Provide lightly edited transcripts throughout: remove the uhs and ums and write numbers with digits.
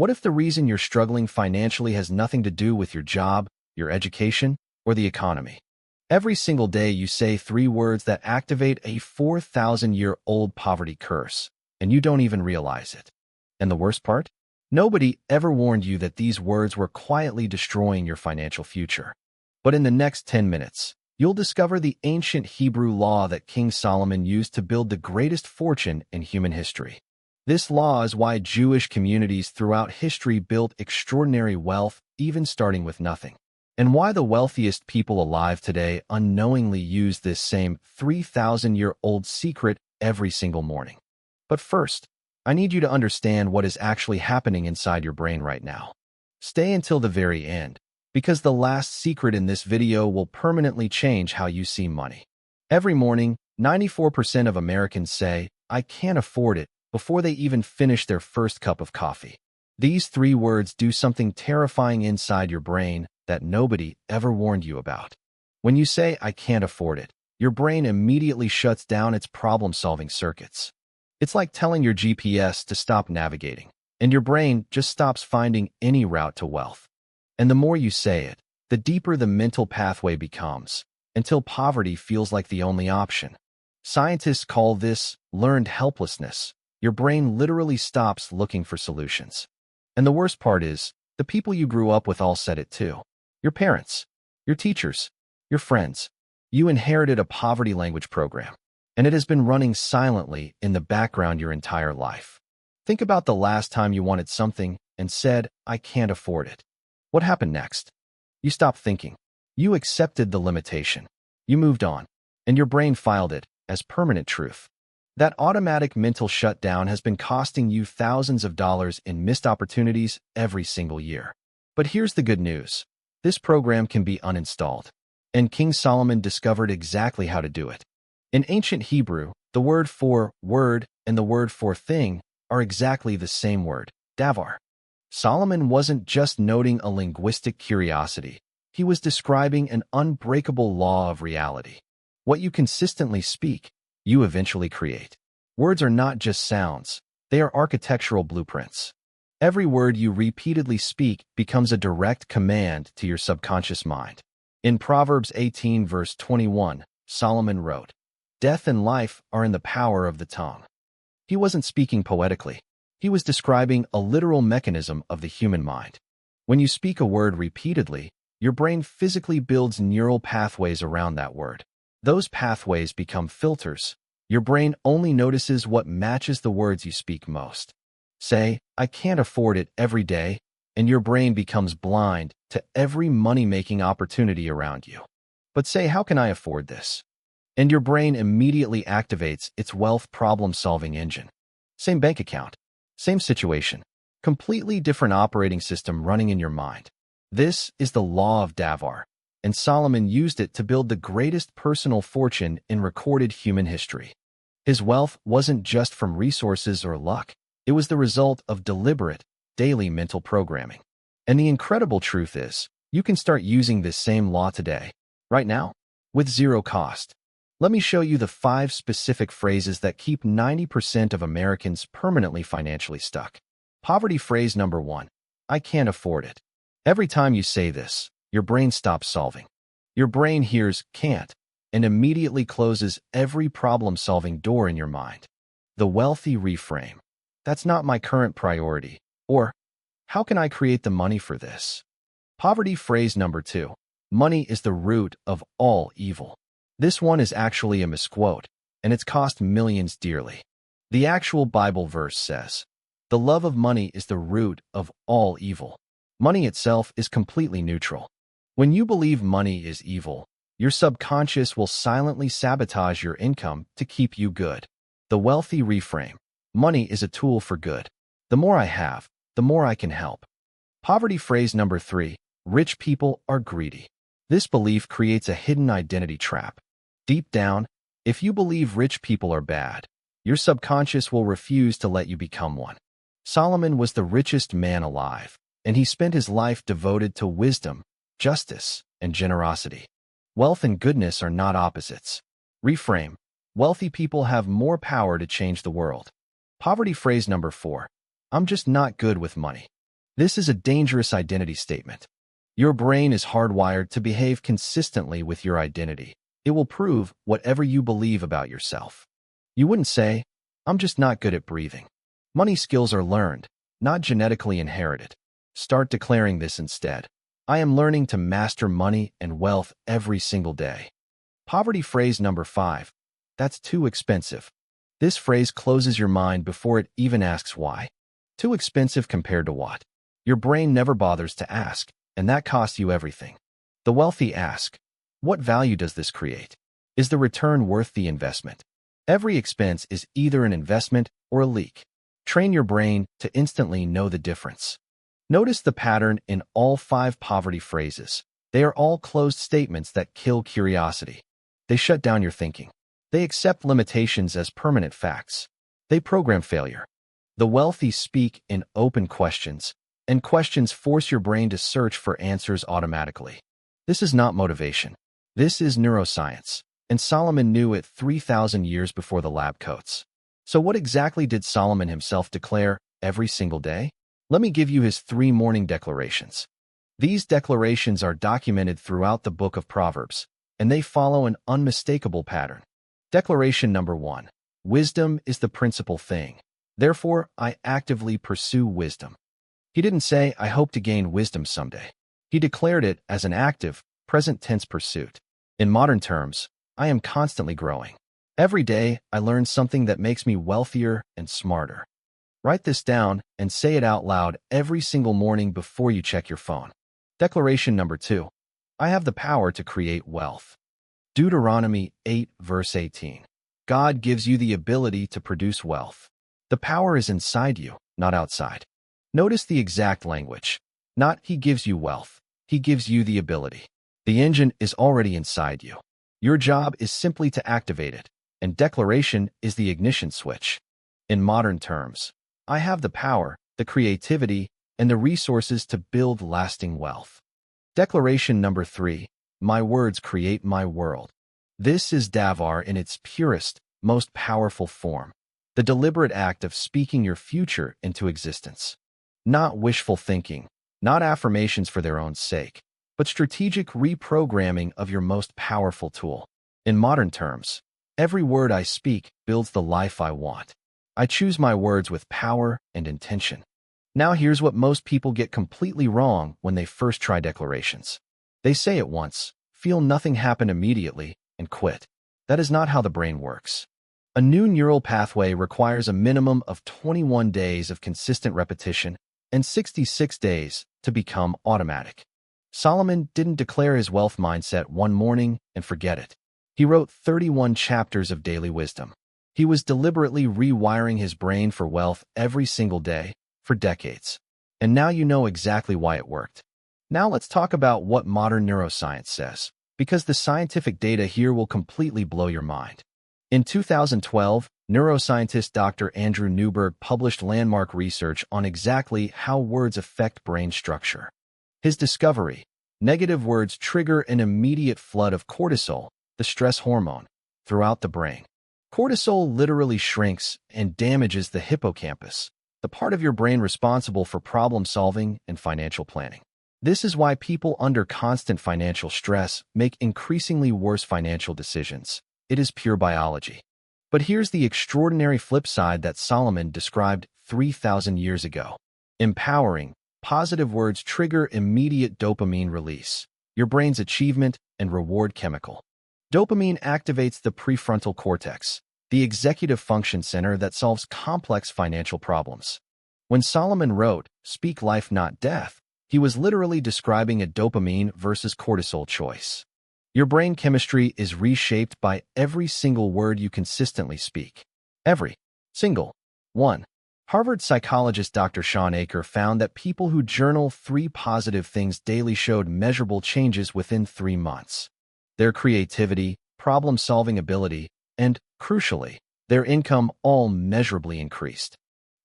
What if the reason you're struggling financially has nothing to do with your job, your education, or the economy? Every single day you say 3 words that activate a 4,000-year-old poverty curse, and you don't even realize it. And the worst part? Nobody ever warned you that these words were quietly destroying your financial future. But in the next 10 minutes, you'll discover the ancient Hebrew law that King Solomon used to build the greatest fortune in human history. This law is why Jewish communities throughout history built extraordinary wealth, even starting with nothing, and why the wealthiest people alive today unknowingly use this same 3,000-year-old secret every single morning. But first, I need you to understand what is actually happening inside your brain right now. Stay until the very end, because the last secret in this video will permanently change how you see money. Every morning, 94% of Americans say, "I can't afford it," before they even finish their first cup of coffee. These 3 words do something terrifying inside your brain that nobody ever warned you about. When you say, "I can't afford it," your brain immediately shuts down its problem-solving circuits. It's like telling your GPS to stop navigating, and your brain just stops finding any route to wealth. And the more you say it, the deeper the mental pathway becomes, until poverty feels like the only option. Scientists call this learned helplessness. Your brain literally stops looking for solutions. And the worst part is, the people you grew up with all said it too. Your parents, your teachers, your friends. You inherited a poverty language program, and it has been running silently in the background your entire life. Think about the last time you wanted something and said, "I can't afford it." What happened next? You stopped thinking. You accepted the limitation. You moved on, and your brain filed it as permanent truth. That automatic mental shutdown has been costing you thousands of dollars in missed opportunities every single year. But here's the good news. This program can be uninstalled. And King Solomon discovered exactly how to do it. In ancient Hebrew, the word for word and the word for thing are exactly the same word, davar. Solomon wasn't just noting a linguistic curiosity. He was describing an unbreakable law of reality. What you consistently speak, you eventually create. Words are not just sounds. They are architectural blueprints. Every word you repeatedly speak becomes a direct command to your subconscious mind. In Proverbs 18 verse 21, Solomon wrote, "Death and life are in the power of the tongue." He wasn't speaking poetically. He was describing a literal mechanism of the human mind. When you speak a word repeatedly, your brain physically builds neural pathways around that word. Those pathways become filters. Your brain only notices what matches the words you speak most. Say, "I can't afford it" every day, and your brain becomes blind to every money-making opportunity around you. But say, "How can I afford this?" And your brain immediately activates its wealth problem-solving engine. Same bank account, same situation, completely different operating system running in your mind. This is the Law of Davar, and Solomon used it to build the greatest personal fortune in recorded human history. His wealth wasn't just from resources or luck. It was the result of deliberate, daily mental programming. And the incredible truth is, you can start using this same law today, right now, with zero cost. Let me show you the 5 specific phrases that keep 90% of Americans permanently financially stuck. Poverty phrase number 1, "I can't afford it." Every time you say this, your brain stops solving. Your brain hears "can't" and immediately closes every problem-solving door in your mind. The wealthy reframe, "That's not my current priority," or "How can I create the money for this?" Poverty phrase number 2, "Money is the root of all evil." This one is actually a misquote, and it's cost millions dearly. The actual Bible verse says, "The love of money is the root of all evil." Money itself is completely neutral. When you believe money is evil, your subconscious will silently sabotage your income to keep you good. The wealthy reframe, "Money is a tool for good. The more I have, the more I can help." Poverty phrase number 3, "Rich people are greedy." This belief creates a hidden identity trap. Deep down, if you believe rich people are bad, your subconscious will refuse to let you become one. Solomon was the richest man alive, and he spent his life devoted to wisdom, justice, and generosity. Wealth and goodness are not opposites. Reframe, "Wealthy people have more power to change the world." Poverty phrase number 4, "I'm just not good with money." This is a dangerous identity statement. Your brain is hardwired to behave consistently with your identity. It will prove whatever you believe about yourself. You wouldn't say, "I'm just not good at breathing." Money skills are learned, not genetically inherited. Start declaring this instead. I am learning to master money and wealth every single day. Poverty phrase number 5. That's too expensive. This phrase closes your mind before it even asks why. Too expensive compared to what? Your brain never bothers to ask, and that costs you everything. The wealthy ask, what value does this create? Is the return worth the investment? Every expense is either an investment or a leak. Train your brain to instantly know the difference. Notice the pattern in all 5 poverty phrases. They are all closed statements that kill curiosity. They shut down your thinking. They accept limitations as permanent facts. They program failure. The wealthy speak in open questions, and questions force your brain to search for answers automatically. This is not motivation. This is neuroscience, and Solomon knew it 3,000 years before the lab coats. So what exactly did Solomon himself declare every single day? Let me give you his 3 morning declarations. These declarations are documented throughout the book of Proverbs, and they follow an unmistakable pattern. Declaration number 1. Wisdom is the principal thing. Therefore, I actively pursue wisdom. He didn't say, I hope to gain wisdom someday. He declared it as an active, present tense pursuit. In modern terms, I am constantly growing. Every day, I learn something that makes me wealthier and smarter. Write this down and say it out loud every single morning before you check your phone. Declaration number 2. I have the power to create wealth. Deuteronomy 8, verse 18. God gives you the ability to produce wealth. The power is inside you, not outside. Notice the exact language. Not he gives you wealth. He gives you the ability. The engine is already inside you. Your job is simply to activate it, and declaration is the ignition switch. In modern terms, I have the power, the creativity, and the resources to build lasting wealth. Declaration number 3. My words create my world. This is Davar in its purest, most powerful form. The deliberate act of speaking your future into existence. Not wishful thinking, not affirmations for their own sake, but strategic reprogramming of your most powerful tool. In modern terms, every word I speak builds the life I want. I choose my words with power and intention. Now here's what most people get completely wrong when they first try declarations. They say it once, feel nothing happen immediately, and quit. That is not how the brain works. A new neural pathway requires a minimum of 21 days of consistent repetition and 66 days to become automatic. Solomon didn't declare his wealth mindset one morning and forget it. He wrote 31 chapters of daily wisdom. He was deliberately rewiring his brain for wealth every single day for decades. And now you know exactly why it worked. Now let's talk about what modern neuroscience says, because the scientific data here will completely blow your mind. In 2012, neuroscientist Dr. Andrew Newberg published landmark research on exactly how words affect brain structure. His discovery: negative words trigger an immediate flood of cortisol, the stress hormone, throughout the brain. Cortisol literally shrinks and damages the hippocampus, the part of your brain responsible for problem solving and financial planning. This is why people under constant financial stress make increasingly worse financial decisions. It is pure biology. But here's the extraordinary flip side that Solomon described 3,000 years ago. Empowering, positive words trigger immediate dopamine release, your brain's achievement and reward chemical. Dopamine activates the prefrontal cortex, the executive function center that solves complex financial problems. When Solomon wrote, "Speak life, not death," he was literally describing a dopamine versus cortisol choice. Your brain chemistry is reshaped by every single word you consistently speak. Every single one. Harvard psychologist Dr. Sean Aker found that people who journal 3 positive things daily showed measurable changes within 3 months. Their creativity, problem-solving ability, and, crucially, their income all measurably increased.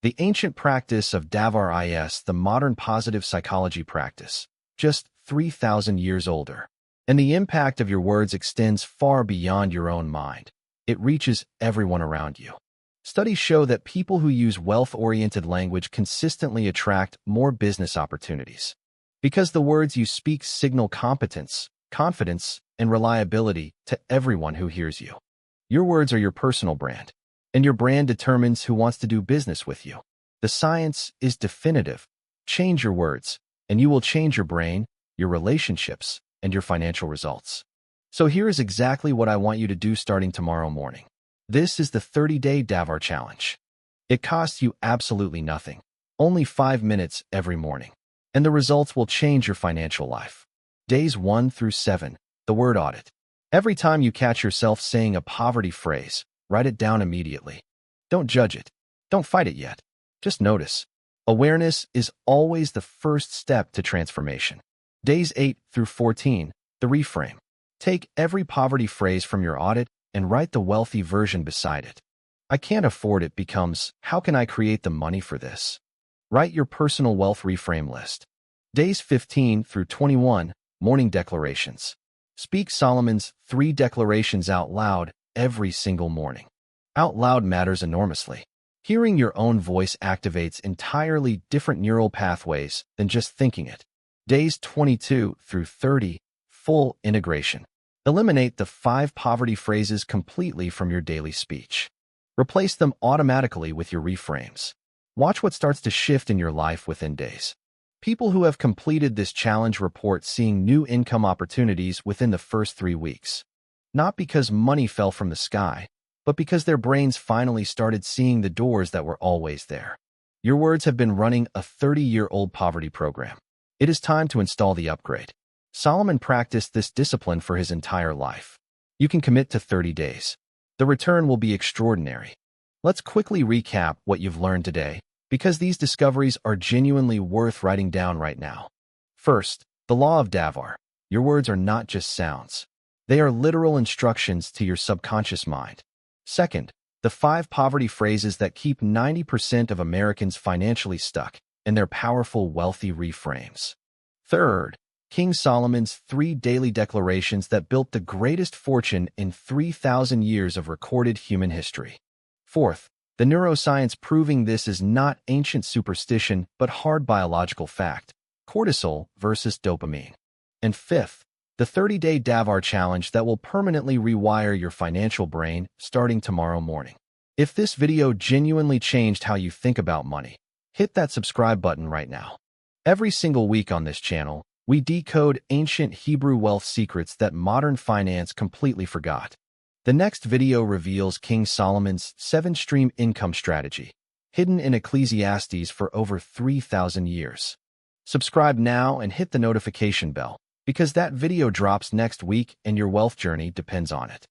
The ancient practice of Davar is the modern positive psychology practice, just 3,000 years older. And the impact of your words extends far beyond your own mind. It reaches everyone around you. Studies show that people who use wealth-oriented language consistently attract more business opportunities. Because the words you speak signal competence, confidence, and reliability to everyone who hears you. Your words are your personal brand, and your brand determines who wants to do business with you. The science is definitive. Change your words, and you will change your brain, your relationships, and your financial results. So here is exactly what I want you to do starting tomorrow morning. This is the 30-day Davar challenge. It costs you absolutely nothing, only 5 minutes every morning, and the results will change your financial life. Days 1 through 7, the word audit. Every time you catch yourself saying a poverty phrase, write it down immediately. Don't judge it. Don't fight it yet. Just notice. Awareness is always the first step to transformation. Days 8 through 14, the reframe. Take every poverty phrase from your audit and write the wealthy version beside it. I can't afford it becomes, how can I create the money for this? Write your personal wealth reframe list. Days 15 through 21, morning declarations. Speak Solomon's 3 declarations out loud every single morning. Out loud matters enormously. Hearing your own voice activates entirely different neural pathways than just thinking it. Days 22 through 30, full integration. Eliminate the 5 poverty phrases completely from your daily speech. Replace them automatically with your reframes. Watch what starts to shift in your life within days. People who have completed this challenge report seeing new income opportunities within the first 3 weeks. Not because money fell from the sky, but because their brains finally started seeing the doors that were always there. Your words have been running a 30-year-old poverty program. It is time to install the upgrade. Solomon practiced this discipline for his entire life. You can commit to 30 days. The return will be extraordinary. Let's quickly recap what you've learned today, because these discoveries are genuinely worth writing down right now. First, the Law of Davar. Your words are not just sounds. They are literal instructions to your subconscious mind. Second, the 5 poverty phrases that keep 90% of Americans financially stuck, and their powerful, wealthy reframes. Third, King Solomon's 3 daily declarations that built the greatest fortune in 3,000 years of recorded human history. Fourth, the neuroscience proving this is not ancient superstition but hard biological fact, cortisol versus dopamine. And fifth, the 30-day Davar challenge that will permanently rewire your financial brain starting tomorrow morning. If this video genuinely changed how you think about money, hit that subscribe button right now. Every single week on this channel, we decode ancient Hebrew wealth secrets that modern finance completely forgot. The next video reveals King Solomon's 7-stream income strategy, hidden in Ecclesiastes for over 3,000 years. Subscribe now and hit the notification bell, because that video drops next week and your wealth journey depends on it.